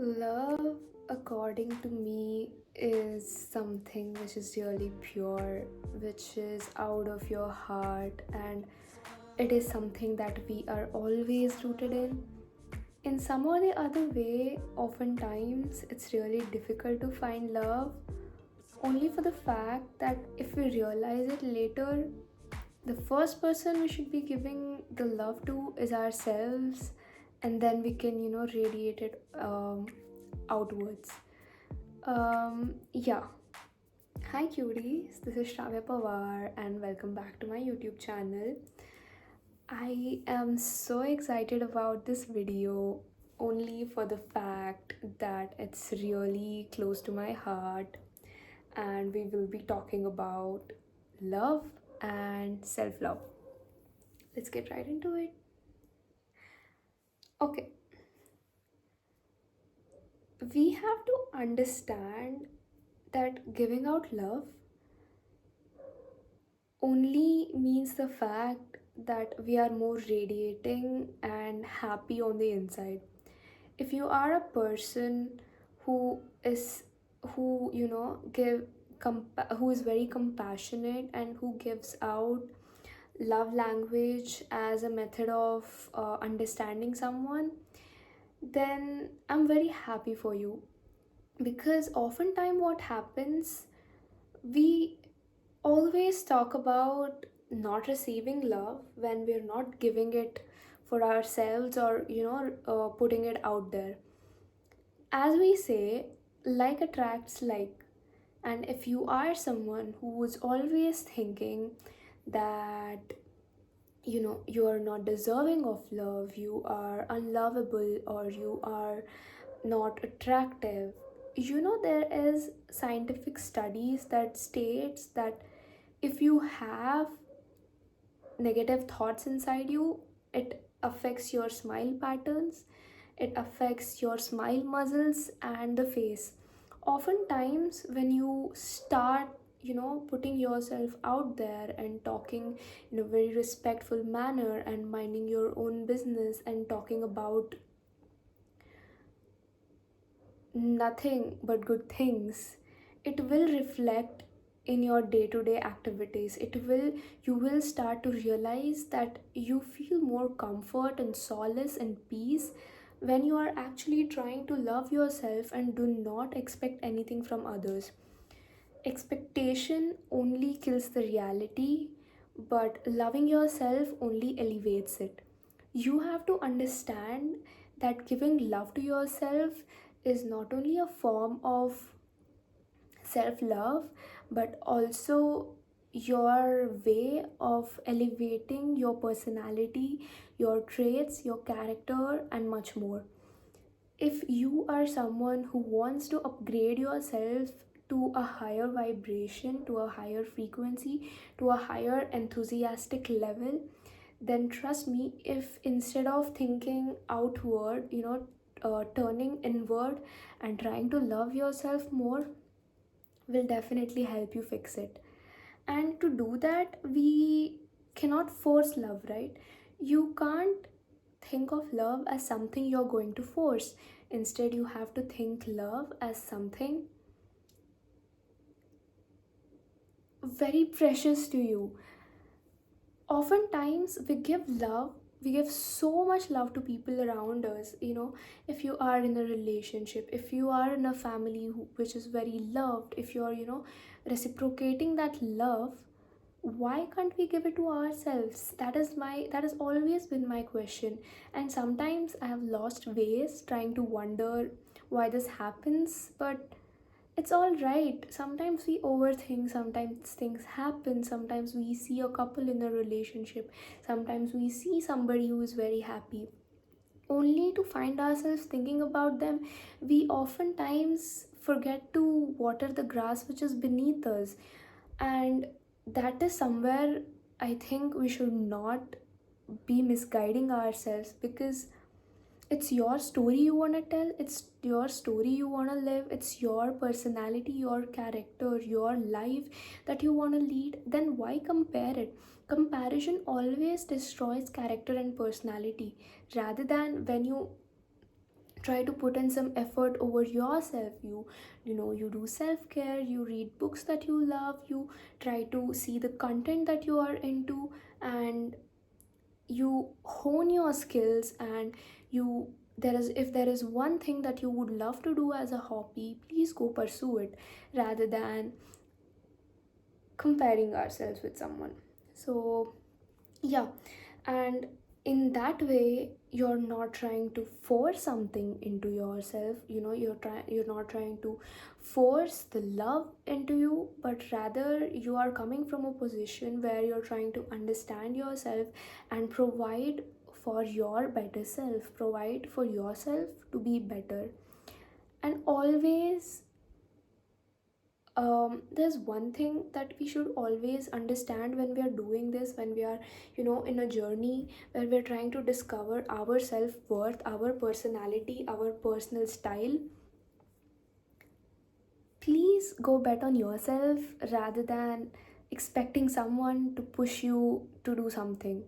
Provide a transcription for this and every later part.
Love, according to me, is something which is really pure, which is out of your heart, and it is something that we are always rooted in. In some or the other way, oftentimes it's really difficult to find love, only for the fact that if we realize it later, the first person we should be giving the love to is ourselves, and then we can radiate it outwards. Yeah. Hi cuties, this is Shravya Pawar and welcome back to my YouTube channel. I am so excited about this video only for the fact that it's really close to my heart, and we will be talking about love and self-love. Let's get right into it. Okay, we have to understand that giving out love only means the fact that we are more radiating and happy on the inside. If you are a person who is who you know give who is very compassionate and who gives out love language as a method of understanding someone, then I'm very happy for you, because oftentimes what happens, we always talk about not receiving love when we're not giving it for ourselves, or putting it out there. As we say, like attracts like. And if you are someone who is always thinking that you are not deserving of love, you are unlovable, or you are not attractive, there is scientific studies that states that if you have negative thoughts inside you, it affects your smile patterns, it affects your smile muscles and the face. Oftentimes when you start putting yourself out there and talking in a very respectful manner and minding your own business and talking about nothing but good things, it will reflect in your day-to-day activities. You will start to realize that you feel more comfort and solace and peace when you are actually trying to love yourself and do not expect anything from others. Expectation only kills the reality, but loving yourself only elevates it. You have to understand that giving love to yourself is not only a form of self love, but also your way of elevating your personality, your traits, your character, and much more. If you are someone who wants to upgrade yourself to a higher vibration, to a higher frequency, to a higher enthusiastic level, then trust me, if instead of thinking outward, turning inward and trying to love yourself more, will definitely help you fix it. And to do that, we cannot force love, right? You can't think of love as something you're going to force. Instead, you have to think love as something very precious to you. Oftentimes we give so much love to people around us. If you are in a relationship, if you are in a family which is very loved, if you are reciprocating that love, why can't we give it to ourselves? That has always been my question. And sometimes I have lost ways trying to wonder why this happens, but it's all right. Sometimes we overthink, sometimes things happen, sometimes we see a couple in a relationship, sometimes we see somebody who is very happy, only to find ourselves thinking about them. We oftentimes forget to water the grass which is beneath us, and that is somewhere I think we should not be misguiding ourselves, because it's your story you want to tell, it's your story you want to live, it's your personality, your character, your life that you want to lead. Then why compare it? Comparison always destroys character and personality. Rather than when you try to put in some effort over yourself. You do self care, you read books that you love, you try to see the content that you are into, and you hone your skills. And you there is if there is one thing that you would love to do as a hobby, please go pursue it, rather than comparing ourselves with someone. So yeah. And in that way, you're not trying to force something into yourself. You're not trying to force the love into you, but rather you are coming from a position where you're trying to understand yourself and provide for your better self, provide for yourself to be better. And always, there's one thing that we should always understand when we are doing this, when we are, in a journey where we're trying to discover our self-worth, our personality, our personal style. Please go bet on yourself rather than expecting someone to push you to do something.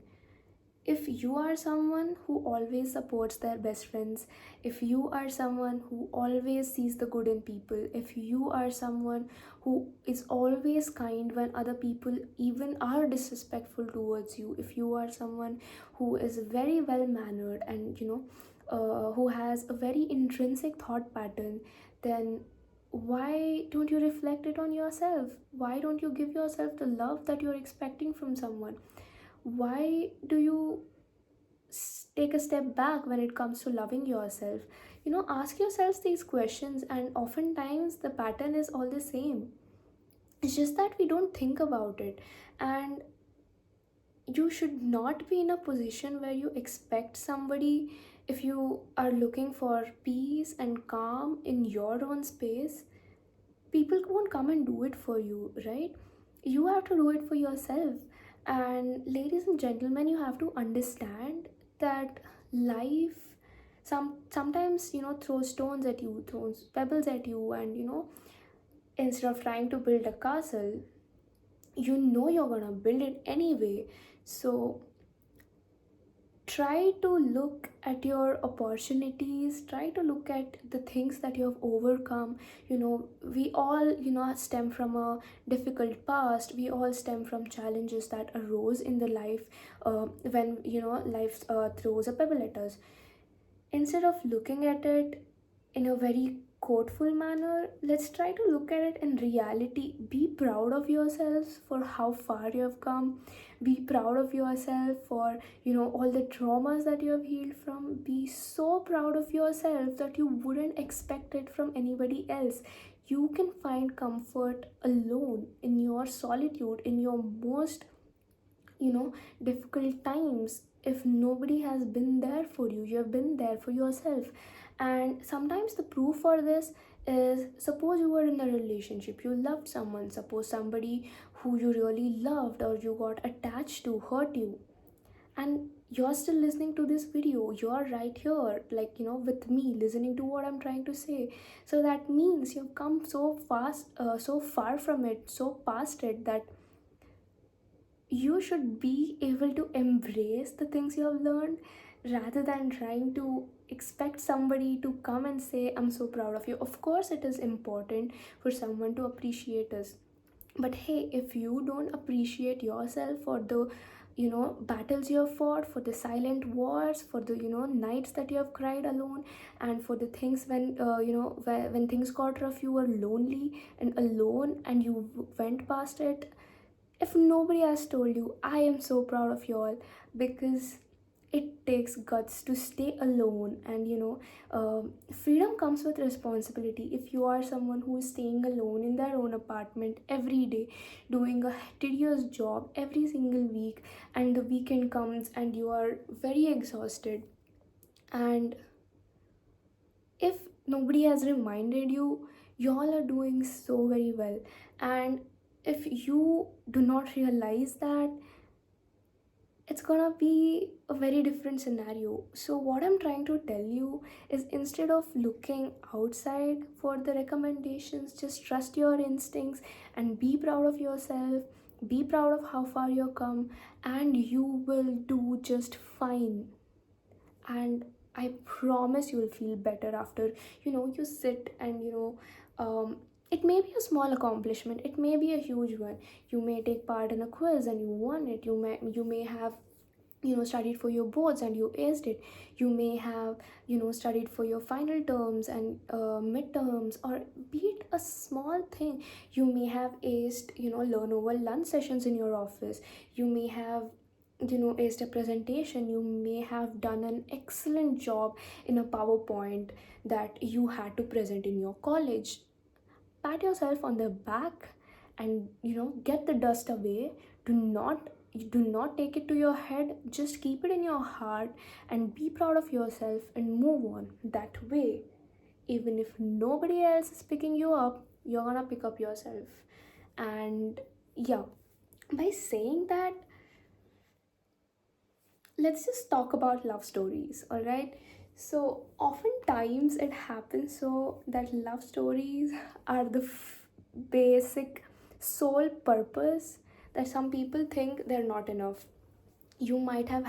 If you are someone who always supports their best friends, if you are someone who always sees the good in people, if you are someone who is always kind when other people even are disrespectful towards you, if you are someone who is very well mannered and who has a very intrinsic thought pattern, then why don't you reflect it on yourself? Why don't you give yourself the love that you're expecting from someone? Why do you take a step back when it comes to loving yourself? Ask yourselves these questions, and oftentimes the pattern is all the same. It's just that we don't think about it. And you should not be in a position where you expect somebody, if you are looking for peace and calm in your own space, people won't come and do it for you, right? You have to do it for yourself. And ladies and gentlemen, you have to understand that life sometimes throws stones at you, throws pebbles at you, and instead of trying to build a castle, you're gonna build it anyway. So try to look at your opportunities, try to look at the things that you have overcome. We all stem from a difficult past, we all stem from challenges that arose in the life, when life throws a pebble at us. Instead of looking at it in a very quoteful manner, let's try to look at it in reality. Be proud of yourselves for how far you have come. Be proud of yourself for all the traumas that you have healed from. Be so proud of yourself that you wouldn't expect it from anybody else. You can find comfort alone, in your solitude, in your most difficult times. If nobody has been there for you, you have been there for yourself. And sometimes the proof for this is, suppose you were in a relationship, you loved someone, suppose somebody who you really loved or you got attached to hurt you, and you're still listening to this video, you're right here, like with me, listening to what I'm trying to say. So that means you've come so fast, so far from it, so past it, that you should be able to embrace the things you have learned, rather than trying to expect somebody to come and say, I'm so proud of you. Of course it is important for someone to appreciate us, but hey, if you don't appreciate yourself for the battles you have fought, for the silent wars, for the nights that you have cried alone, and for the things when when things got rough, you were lonely and alone and you went past it. If nobody has told you, I am so proud of you all, because it takes guts to stay alone. And freedom comes with responsibility. If you are someone who is staying alone in their own apartment every day, doing a tedious job every single week, and the weekend comes and you are very exhausted, and if nobody has reminded you, y'all are doing so very well. And if you do not realize that, it's gonna be a very different scenario. So what I'm trying to tell you is, instead of looking outside for the recommendations, just trust your instincts and be proud of yourself, be proud of how far you've come, and you will do just fine. And I promise you'll feel better after, you sit and, it may be a small accomplishment, it may be a huge one. You may take part in a quiz and you won it. You may have, studied for your boards and you aced it. You may have, studied for your final terms and midterms, or be it a small thing. You may have aced, learn over lunch sessions in your office. You may have, aced a presentation. You may have done an excellent job in a PowerPoint that you had to present in your college. Pat yourself on the back and, get the dust away. Do not take it to your head. Just keep it in your heart and be proud of yourself and move on. That way, even if nobody else is picking you up, you're gonna pick up yourself. And yeah, by saying that, let's just talk about love stories, all right? So oftentimes it happens so that love stories are the basic sole purpose that some people think they're not enough. You might have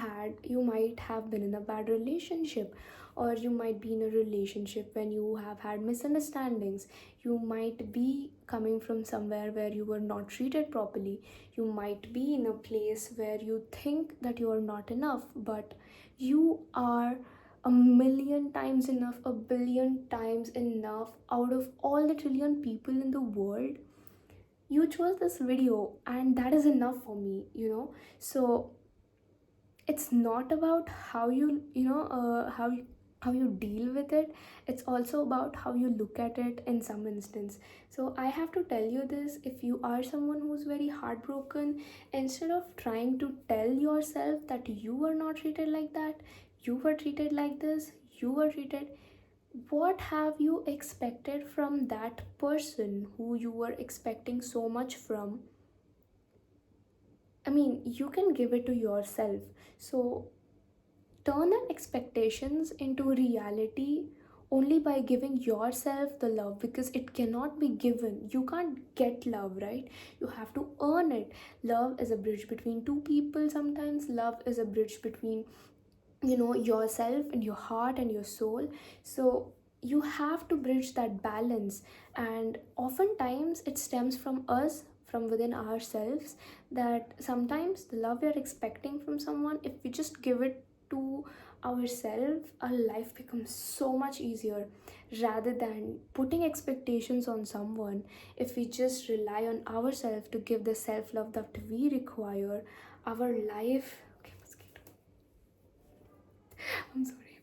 been in a bad relationship, or you might be in a relationship when you have had misunderstandings. You might be coming from somewhere where you were not treated properly. You might be in a place where you think that you are not enough, but you are a million times enough, a billion times enough out of all the trillion people in the world. You chose this video, and that is enough for me. So it's not about how you deal with it. It's also about how you look at it in some instance. So I have to tell you this: if you are someone who's very heartbroken, instead of trying to tell yourself that you were not treated like that, you were treated like this, you were treated, what have you expected from that person who you were expecting so much from? I mean, you can give it to yourself. So turn that expectations into reality only by giving yourself the love, because it cannot be given. You can't get love, right? You have to earn it. Love is a bridge between two people. Sometimes love is a bridge between, yourself and your heart and your soul. So you have to bridge that balance, and oftentimes it stems from us, from within ourselves, that sometimes the love we are expecting from someone, if we just give it to ourselves, our life becomes so much easier. Rather than putting expectations on someone, if we just rely on ourselves to give the self love that we require, our life, okay, mosquito. I'm sorry.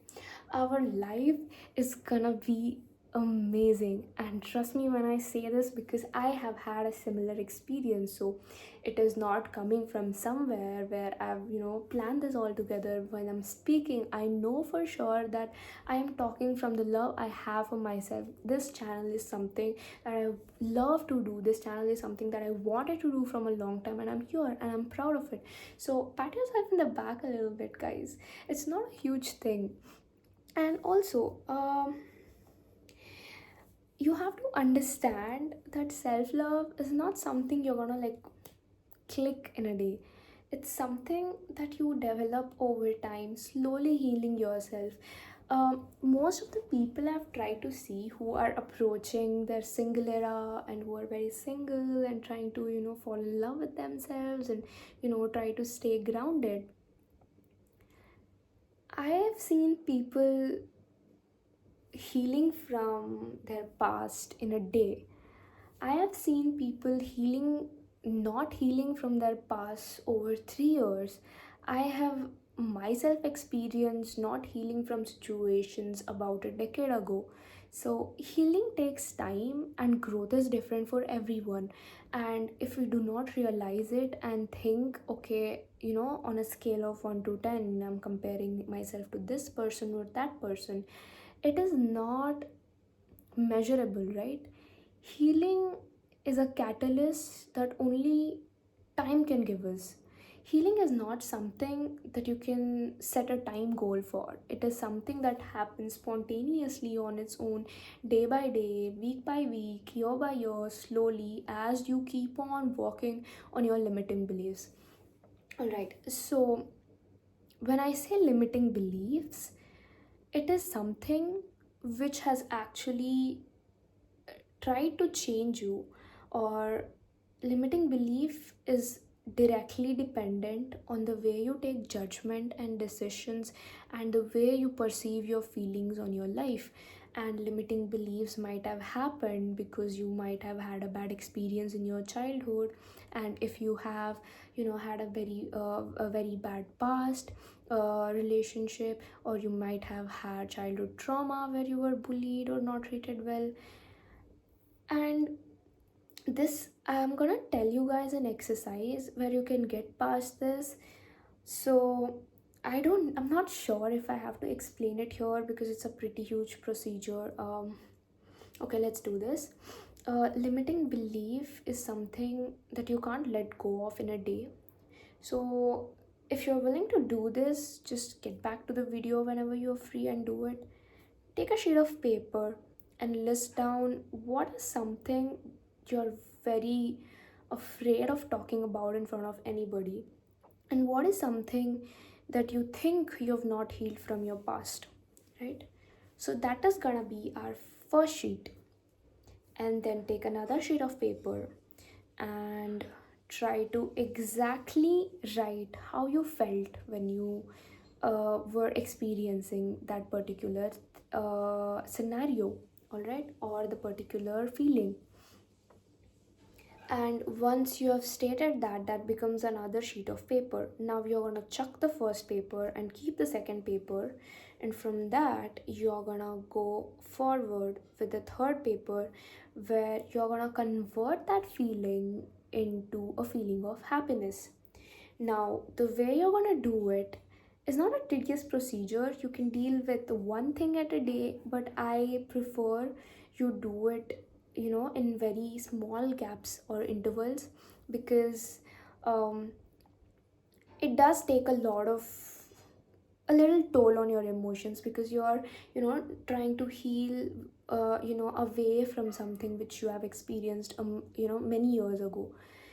Our life is gonna be amazing. And trust me when I say this, because I have had a similar experience. So it is not coming from somewhere where I've, planned this all together. When I'm speaking, I know for sure that I am talking from the love I have for myself. This channel is something that I love to do. This channel is something that I wanted to do from a long time, and I'm here and I'm proud of it. So pat yourself in the back a little bit, guys. It's not a huge thing. And also, you have to understand that self-love is not something you're gonna like click in a day. It's something that you develop over time, slowly healing yourself. Most of the people I've tried to see who are approaching their single era and who are very single and trying to, fall in love with themselves and, try to stay grounded. I have seen people healing from their past in a day. I have seen people not healing from their past over 3 years. I have myself experienced not healing from situations about a decade ago. So, healing takes time and growth is different for everyone. And if we do not realize it and think, okay, on a scale of 1 to 10, I'm comparing myself to this person or that person, it is not measurable, right? Healing is a catalyst that only time can give us. Healing is not something that you can set a time goal for. It is something that happens spontaneously on its own, day by day, week by week, year by year, slowly, as you keep on walking on your limiting beliefs. All right, so when I say limiting beliefs, it is something which has actually tried to change you, or limiting belief is directly dependent on the way you take judgment and decisions and the way you perceive your feelings on your life. And limiting beliefs might have happened because you might have had a bad experience in your childhood, and if you have, had a very bad past relationship, or you might have had childhood trauma where you were bullied or not treated well. And this, I'm gonna tell you guys an exercise where you can get past this. So I'm not sure if I have to explain it here because it's a pretty huge procedure. Okay, let's do this. Limiting belief is something that you can't let go of in a day. So if you're willing to do this, just get back to the video whenever you're free and do it. Take a sheet of paper and list down what is something you're very afraid of talking about in front of anybody, and what is something that you think you've not healed from your past, right? So that is gonna be our first sheet. And then take another sheet of paper and try to exactly write how you felt when you were experiencing that particular scenario, all right, or the particular feeling. And once you have stated that, that becomes another sheet of paper. Now you're going to chuck the first paper and keep the second paper, and from that you're going to go forward with the third paper, where you're going to convert that feeling into a feeling of happiness. Now, the way you're gonna do it is not a tedious procedure. You can deal with one thing at a day, but I prefer you do it, in very small gaps or intervals, because um, it does take a little toll on your emotions, because you're, trying to heal, away from something which you have experienced, many years ago.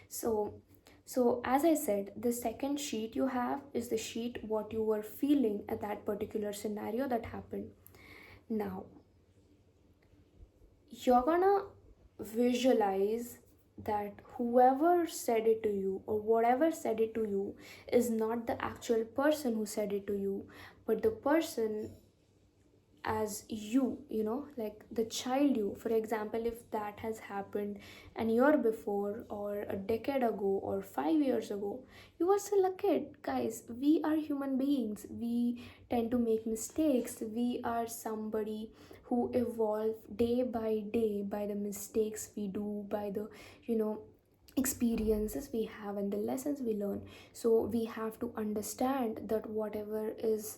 So as I said, the second sheet you have is the sheet what you were feeling at that particular scenario that happened. Now you're gonna visualize that whoever said it to you, or whatever said it to you, is not the actual person who said it to you, but the person as you, like the child you. For example, if that has happened an year before, or a decade ago, or 5 years ago, you were still a kid. Guys, we are human beings, we tend to make mistakes. We are somebody who evolve day by day by the mistakes we do, by the, experiences we have and the lessons we learn. So we have to understand that whatever is,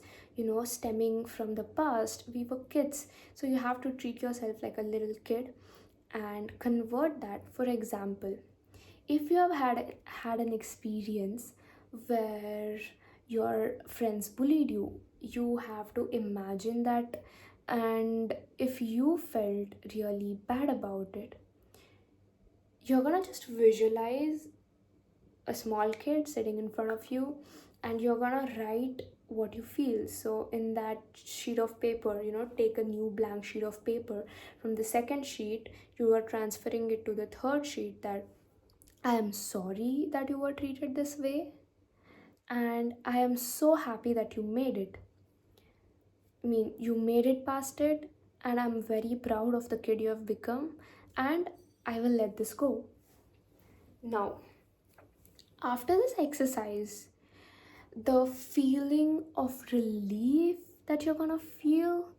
stemming from the past, we were kids, so you have to treat yourself like a little kid and convert that. For example, if you have had an experience where your friends bullied you, you have to imagine that, and if you felt really bad about it, you're gonna just visualize a small kid sitting in front of you, and you're gonna write what you feel. So in that sheet of paper, take a new blank sheet of paper. From the second sheet, you are transferring it to the third sheet, that I am sorry that you were treated this way, and I am so happy that you made it. I mean, you made it past it, and I'm very proud of the kid you have become, and I will let this go. Now, after this exercise, the feeling of relief that you're gonna feel,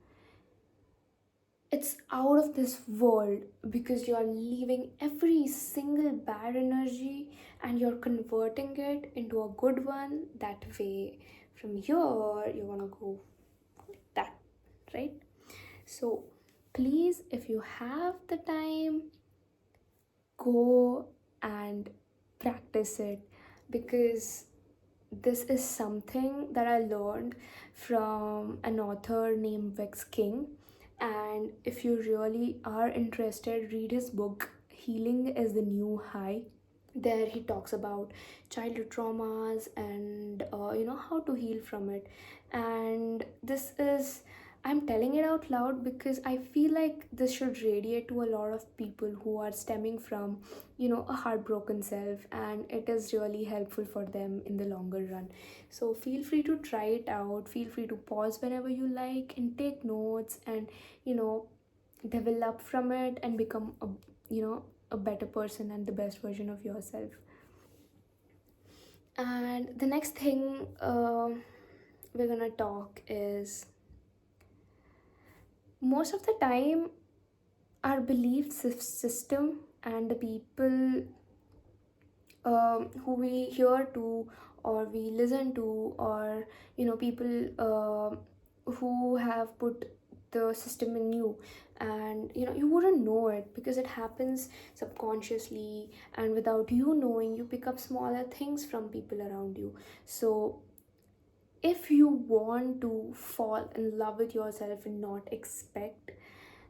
it's out of this world, because you're leaving every single bad energy and you're converting it into a good one. That way, from here, you're gonna go like that, right? So please, if you have the time, go and practice it, because this is something that I learned from an author named Vex King. And if you really are interested, read his book, Healing is the New High. There he talks about childhood traumas and how to heal from it. And this is I'm telling it out loud because I feel like this should radiate to a lot of people who are stemming from, a heartbroken self, and it is really helpful for them in the longer run. So feel free to try it out. Feel free to pause whenever you like and take notes and, you know, develop from it and become a better person and the best version of yourself. And the next thing we're gonna talk is, most of the time our belief system and the people who we hear to or we listen to, or people who have put the system in you, and you wouldn't know it because it happens subconsciously, and without you knowing, you pick up smaller things from people around you. So if you want to fall in love with yourself and not expect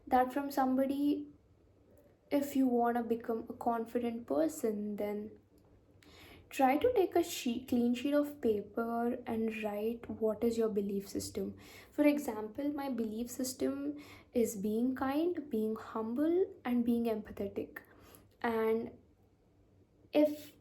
that from somebody, if you want to become a confident person, then try to take a clean sheet of paper and write what is your belief system. For example, my belief system is being kind, being humble, and being empathetic. And if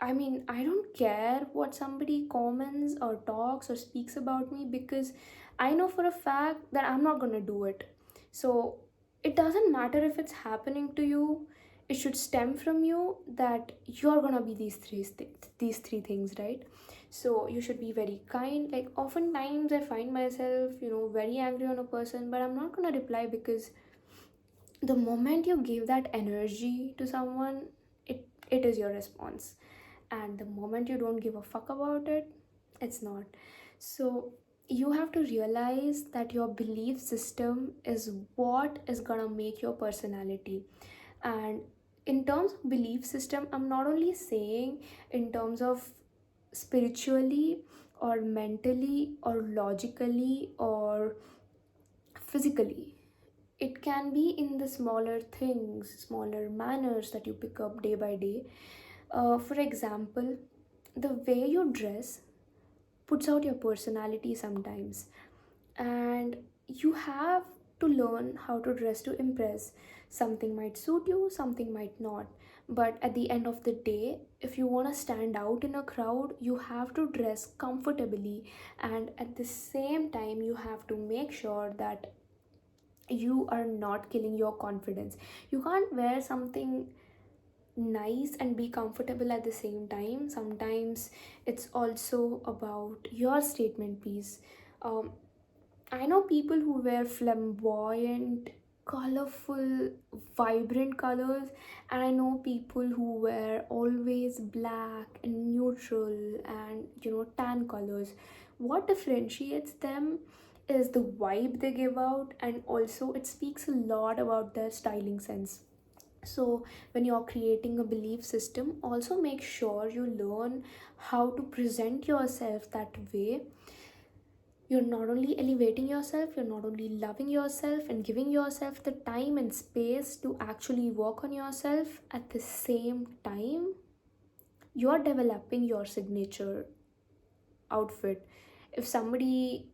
I don't care what somebody comments or talks or speaks about me, because I know for a fact that I'm not going to do it. So it doesn't matter if it's happening to you. It should stem from you that you're going to be these three things, right? So you should be very kind. Like, oftentimes I find myself, very angry on a person, but I'm not going to reply, because the moment you give that energy to someone, it is your response. And the moment you don't give a fuck about it, it's not. So you have to realize that your belief system is what is gonna make your personality. And in terms of belief system, I'm not only saying in terms of spiritually or mentally or logically or physically. It can be in the smaller things, smaller manners that you pick up day by day. For example, the way you dress puts out your personality sometimes, and you have to learn how to dress to impress. Something might suit you, something might not, but at the end of the day, if you want to stand out in a crowd, you have to dress comfortably, and at the same time you have to make sure that you are not killing your confidence. You can't wear something nice and be comfortable at the same time. Sometimes it's also about your statement piece. um, I know people who wear flamboyant, colorful, vibrant colors, and I know people who wear always black and neutral and tan colors. What differentiates them is the vibe they give out, and also it speaks a lot about their styling sense. So when you're creating a belief system, also make sure you learn how to present yourself that way. You're not only elevating yourself, you're not only loving yourself and giving yourself the time and space to actually work on yourself, at the same time you're developing your signature outfit. If somebody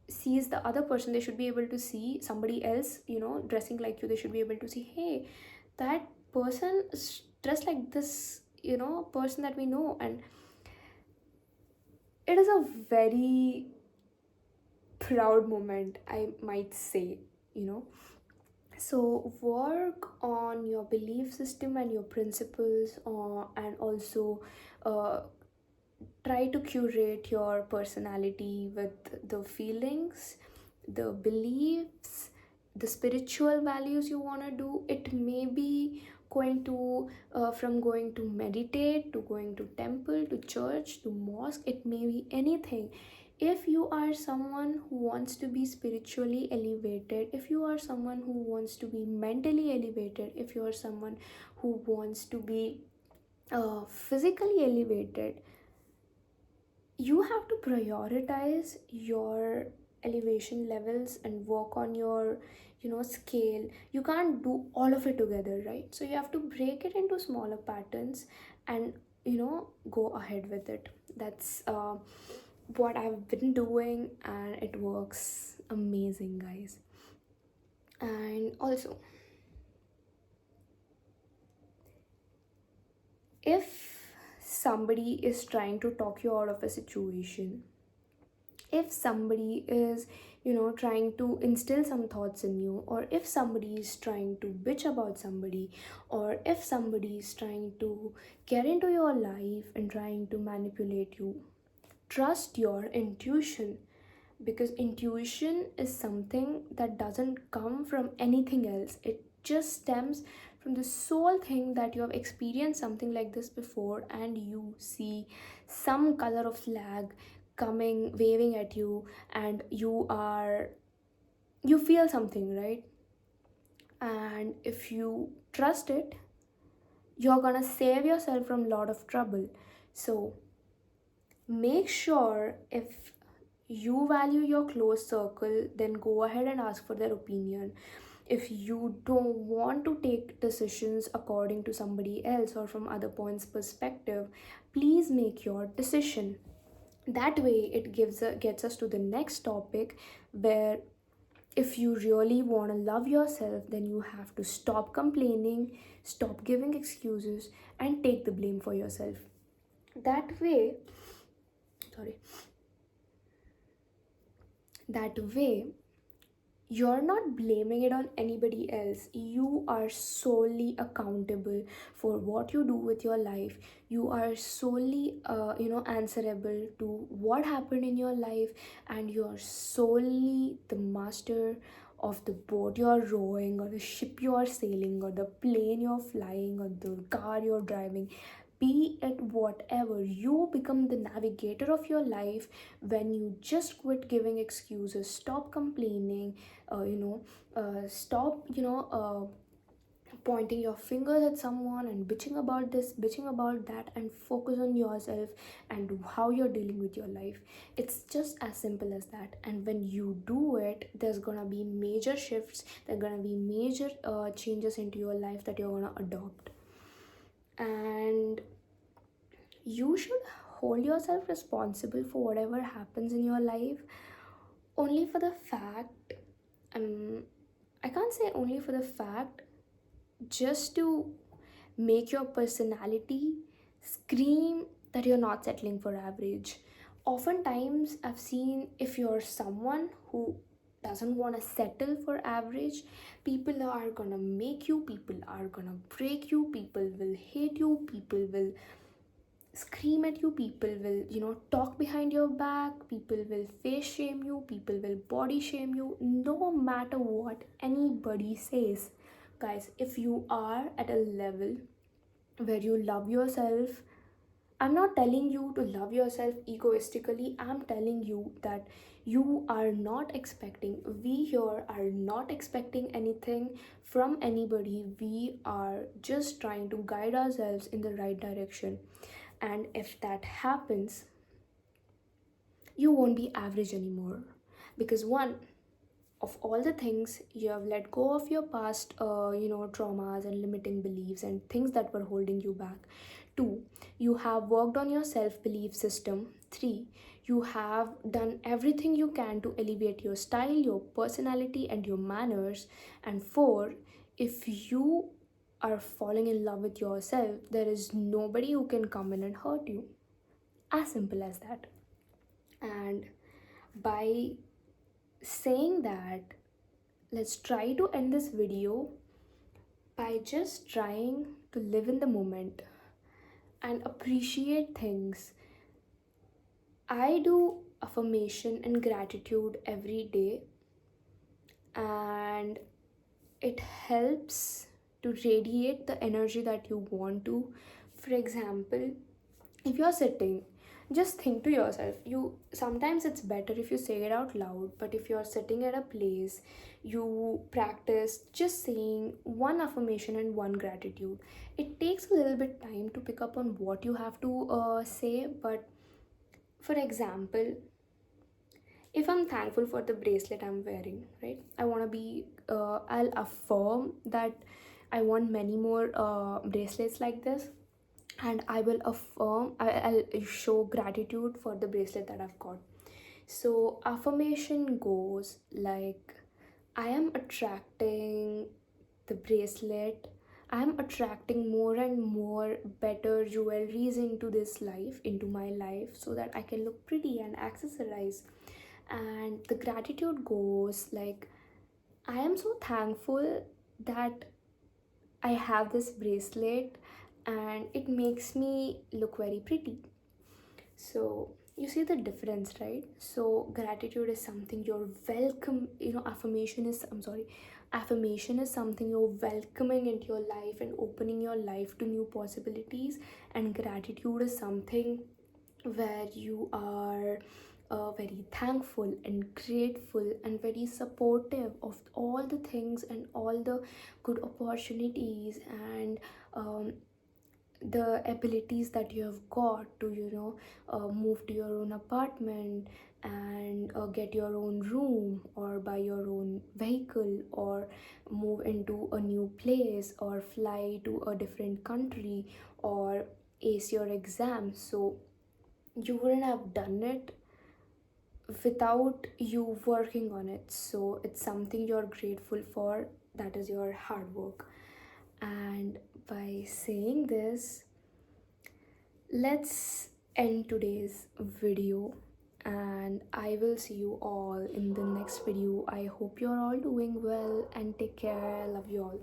sees the other person, they should be able to see somebody else dressing like you. They should be able to see, hey, that person is dressed like this person that we know. And it is a very proud moment, I might say. you know so work on your belief system and your principles, and also uh, try to curate your personality with the feelings, the beliefs, the spiritual values you want to do. It may be going to from going to meditate, to going to temple, to church, to mosque. It may be anything. If you are someone who wants to be spiritually elevated, if you are someone who wants to be mentally elevated, if you are someone who wants to be physically elevated, you have to prioritize your elevation levels and work on your scale. You can't do all of it together, right? So you have to break it into smaller patterns and go ahead with it. That's what I've been doing, and it works amazing, guys. And also, if somebody is trying to talk you out of a situation, if somebody is, trying to instill some thoughts in you, or if somebody is trying to bitch about somebody, or if somebody is trying to get into your life and trying to manipulate you, trust your intuition, because intuition is something that doesn't come from anything else. It just stems from the sole thing that you have experienced something like this before, and you see some color of flag coming waving at you, and you feel something, right? And if you trust it, you're gonna save yourself from a lot of trouble. So make sure, if you value your close circle, then go ahead and ask for their opinion. If you don't want to take decisions according to somebody else or from other points perspective, please make your decision. That way it gets us to the next topic, where if you really want to love yourself, then you have to stop complaining, stop giving excuses, and take the blame for yourself. That way, sorry, that way you're not blaming it on anybody else. You are solely accountable for what you do with your life. You are solely answerable to what happened in your life, and you're solely the master of the boat you're rowing, or the ship you're sailing, or the plane you're flying, or the car you're driving. Be it whatever, you become the navigator of your life when you just quit giving excuses, stop complaining, stop pointing your fingers at someone and bitching about this, bitching about that, and focus on yourself and how you're dealing with your life. It's just as simple as that. And when you do it, there's gonna be major shifts, there's gonna be major changes into your life that you're gonna adopt. And you should hold yourself responsible for whatever happens in your life, only for the fact, um I can't say only for the fact, just to make your personality scream that you're not settling for average. Oftentimes, I've seen, if you're someone who doesn't want to settle for average, people are gonna make you, people are gonna break you, people will hate you, people will scream at you, people will talk behind your back, people will face shame you, people will body shame you, no matter what anybody says. Guys, if you are at a level where you love yourself, I'm not telling you to love yourself egoistically, I'm telling you that you are not expecting, we here are not expecting anything from anybody. We are just trying to guide ourselves in the right direction. And if that happens, you won't be average anymore. Because one, of all the things, you have let go of your past traumas and limiting beliefs and things that were holding you back. Two, you have worked on your self belief system. Three, you have done everything you can to elevate your style, your personality, and your manners. And four, if you are falling in love with yourself, there is nobody who can come in and hurt you. As simple as that. And by saying that, let's try to end this video by just trying to live in the moment and appreciate things. I do affirmation and gratitude every day, and it helps to radiate the energy that you want to. For example, if you're sitting, just think to yourself, you sometimes it's better if you say it out loud, but if you're sitting at a place, you practice just saying one affirmation and one gratitude. It takes a little bit time to pick up on what you have to say, but for example, if I'm thankful for the bracelet I'm wearing, right, I want to be I'll affirm that I want many more bracelets like this. and I will affirm, I'll show gratitude for the bracelet that I've got. So affirmation goes like, I am attracting the bracelet. I am attracting more and more better jewelries into this life, into my life, so that I can look pretty and accessorize. And the gratitude goes like, I am so thankful that I have this bracelet and it makes me look very pretty. So you see the difference, right? So gratitude is something you're welcome, affirmation is something you're welcoming into your life and opening your life to new possibilities. And gratitude is something where you are very thankful and grateful and very supportive of all the things and all the good opportunities and the abilities that you have got to move to your own apartment and get your own room or buy your own vehicle or move into a new place or fly to a different country or ace your exams. So you wouldn't have done it without you working on it. So it's something you're grateful for, that is your hard work. And by saying this, let's end today's video, and I will see you all in the next video. I hope you're all doing well and take care. Love you all.